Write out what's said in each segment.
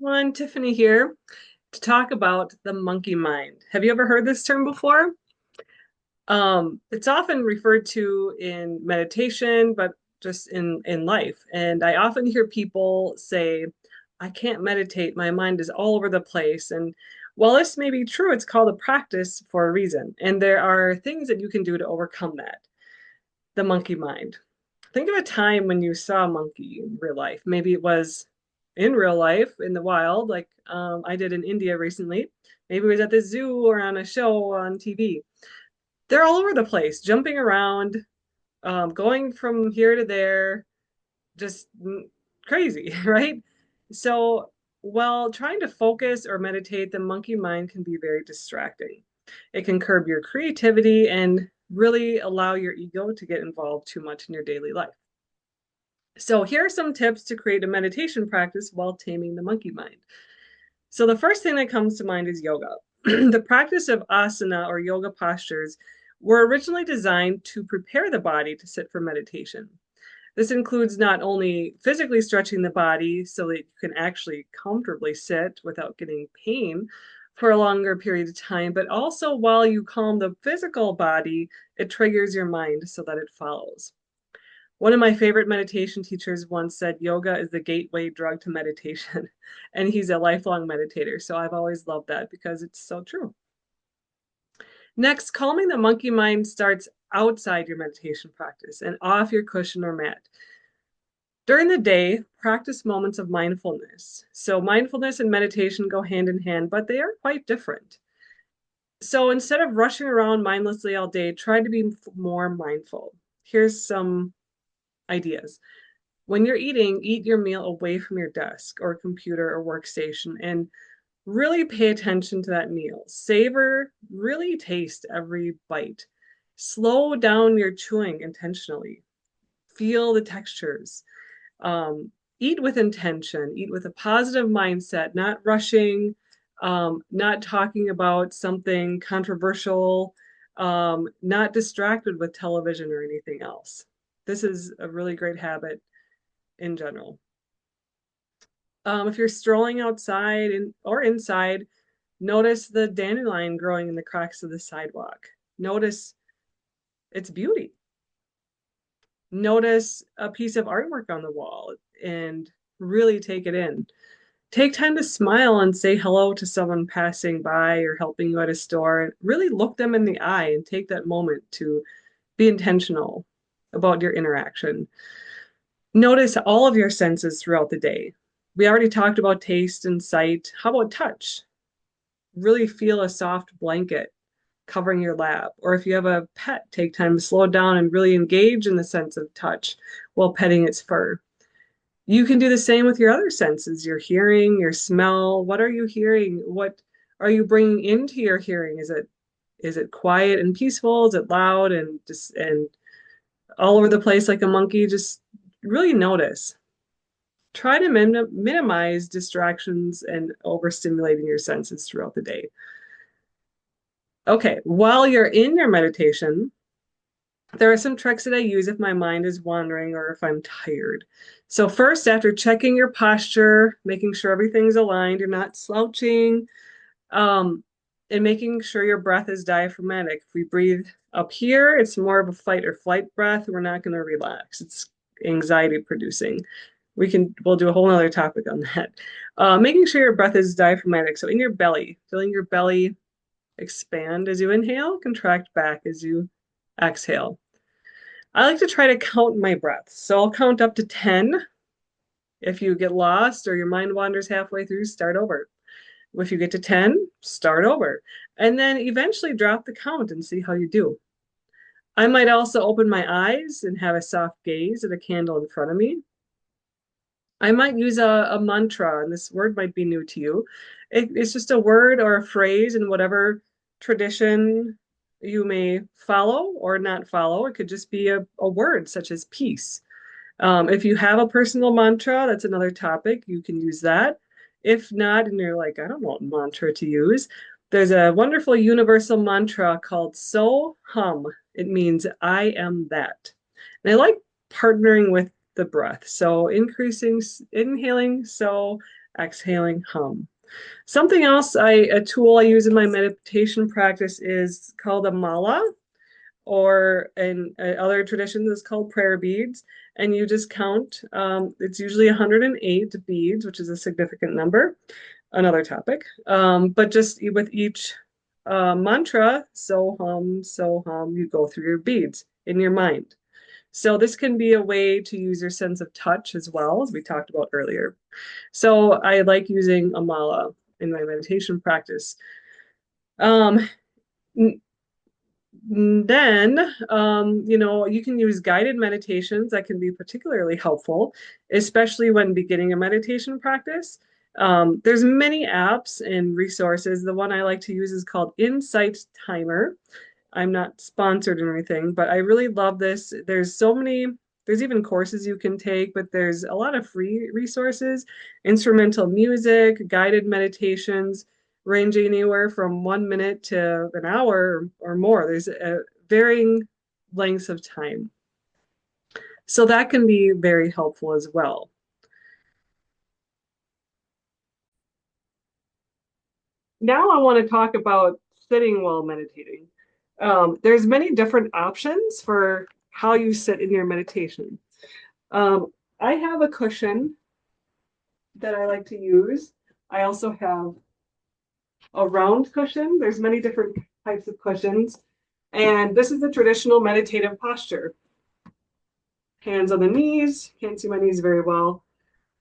everyone, Tiffany here to talk about the monkey mind. Have you ever heard this term before? It's often referred to in meditation, but just in life. And I often hear people say, I can't meditate, my mind is all over the place. And while this may be true, it's called a practice for a reason. And there are things that you can do to overcome that, the monkey mind. Think of a time when you saw a monkey in real life. Maybe it was in real life in the wild, like I did in India recently. Maybe it was at the zoo or on a show on TV. They're all over the place, jumping around, going from here to there, just crazy, right? So while trying to focus or meditate, the monkey mind can be very distracting. It can curb your creativity and really allow your ego to get involved too much in your daily life. So here are some tips to create a meditation practice while taming the monkey mind. So the first thing that comes to mind is yoga. The practice of asana or yoga postures were originally designed to prepare the body to sit for meditation. This includes not only physically stretching the body so that you can actually comfortably sit without getting pain for a longer period of time, but also while you calm the physical body, it triggers your mind so that it follows. One of my favorite meditation teachers once said yoga is the gateway drug to meditation. And he's a lifelong meditator. So I've always loved that because it's so true. Next, calming the monkey mind starts outside your meditation practice and off your cushion or mat. During the day, practice moments of mindfulness. So mindfulness and meditation go hand in hand, but they are quite different. So instead of rushing around mindlessly all day, try to be more mindful. Here's some ideas. When you're eating, eat your meal away from your desk or computer or workstation and really pay attention to that meal. Savor, really taste every bite. Slow down your chewing intentionally. Feel the textures. Eat with intention, eat with a positive mindset, not rushing, not talking about something controversial, not distracted with television or anything else. This is a really great habit in general. If you're strolling outside or inside, notice the dandelion growing in the cracks of the sidewalk. Notice its beauty. Notice a piece of artwork on the wall and really take it in. Take time to smile and say hello to someone passing by or helping you at a store. And really look them in the eye and take that moment to be intentional about your interaction. Notice all of your senses throughout the day. We already talked about taste and sight. How about touch? Really feel a soft blanket covering your lap. Or if you have a pet, take time to slow down and really engage in the sense of touch while petting its fur. You can do the same with your other senses, your hearing, your smell. What are you hearing? What are you bringing into your hearing? Is it quiet and peaceful? Is it loud and just and all over the place like a monkey? Just really notice. Try to minimize distractions and overstimulating your senses throughout the day. Okay, while you're in your meditation, there are some tricks that I use if my mind is wandering or if I'm tired. So first, after checking your posture, making sure everything's aligned, you're not slouching, and making sure your breath is diaphragmatic. If we breathe up here, it's more of a fight or flight breath. We're not going to relax. It's anxiety producing. We'll do a whole other topic on that. Making sure your breath is diaphragmatic. So in your belly, feeling your belly expand as you inhale, contract back as you exhale. I like to try to count my breaths. So I'll count up to 10. If you get lost or your mind wanders halfway through, start over. If you get to 10, start over. And then eventually drop the count and see how you do. I might also open my eyes and have a soft gaze at a candle in front of me. I might use a mantra, and this word might be new to you. It's just a word or a phrase in whatever tradition you may follow or not follow. It could just be a word such as peace. If you have a personal mantra, that's another topic. You can use that. If not, and you're like, I don't know what mantra to use, there's a wonderful universal mantra called So Hum. It means I am that. And I like partnering with the breath. So increasing, inhaling, so exhaling hum. Something else, a tool I use in my meditation practice is called a mala, or in other traditions is called prayer beads. And you just count, it's usually 108 beads, which is a significant number, another topic. But just with each mantra, so hum, you go through your beads in your mind. So this can be a way to use your sense of touch as well, as we talked about earlier. So I like using a mala in my meditation practice. Um, then, you can use guided meditations that can be particularly helpful, especially when beginning a meditation practice. There's many apps and resources. The one I like to use is called Insight Timer. I'm not sponsored or anything, but I really love this. There's even courses you can take, but there's a lot of free resources, instrumental music, guided meditations, ranging anywhere from 1 minute to an hour or more. There's varying lengths of time. So that can be very helpful as well. Now I want to talk about sitting while meditating. There's many different options for how you sit in your meditation. Um, I have a cushion that I like to use. I also have a round cushion. There's many different types of cushions. And this is the traditional meditative posture. Hands on the knees, can't see my knees very well,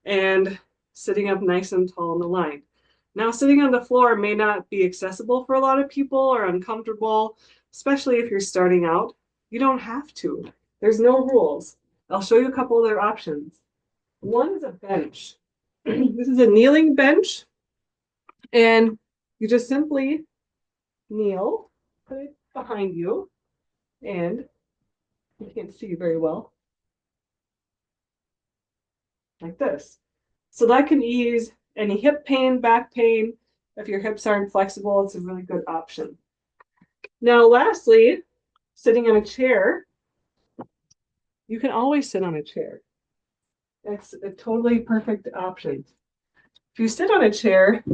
and sitting up nice and tall in the line. Now, sitting on the floor may not be accessible for a lot of people or uncomfortable, especially if you're starting out. You don't have to. There's no rules. I'll show you a couple other options. One is a bench. This is a kneeling bench, and you just simply kneel, put it behind you, and you can't see very well, like this. So that can ease any hip pain, back pain. If your hips aren't flexible, it's a really good option. Now, lastly, sitting in a chair, you can always sit on a chair. It's a totally perfect option. If you sit on a chair,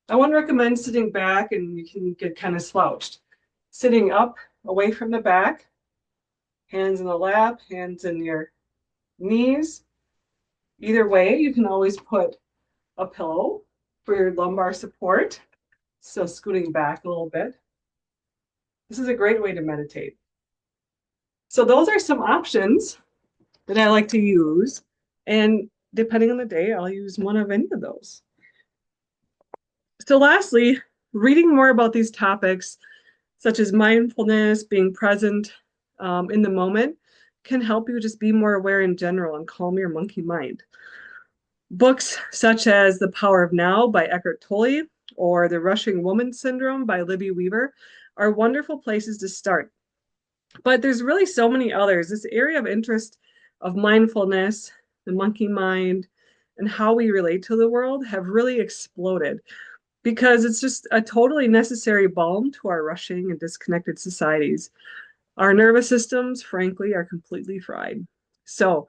I wouldn't recommend sitting back and you can get kind of slouched. Sitting up away from the back, hands in the lap, hands in your knees. Either way, you can always put a pillow for your lumbar support. So scooting back a little bit. This is a great way to meditate. So those are some options that I like to use. And depending on the day, I'll use one of any of those. So lastly, reading more about these topics, such as mindfulness, being present in the moment, can help you just be more aware in general and calm your monkey mind. Books such as The Power of Now by Eckhart Tolle or The Rushing Woman Syndrome by Libby Weaver are wonderful places to start. But there's really so many others. This area of interest of mindfulness, the monkey mind, and how we relate to the world have really exploded because it's just a totally necessary balm to our rushing and disconnected societies. Our nervous systems, frankly, are completely fried. So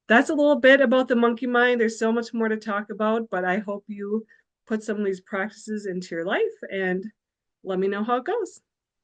that's a little bit about the monkey mind. There's so much more to talk about, but I hope you put some of these practices into your life and let me know how it goes.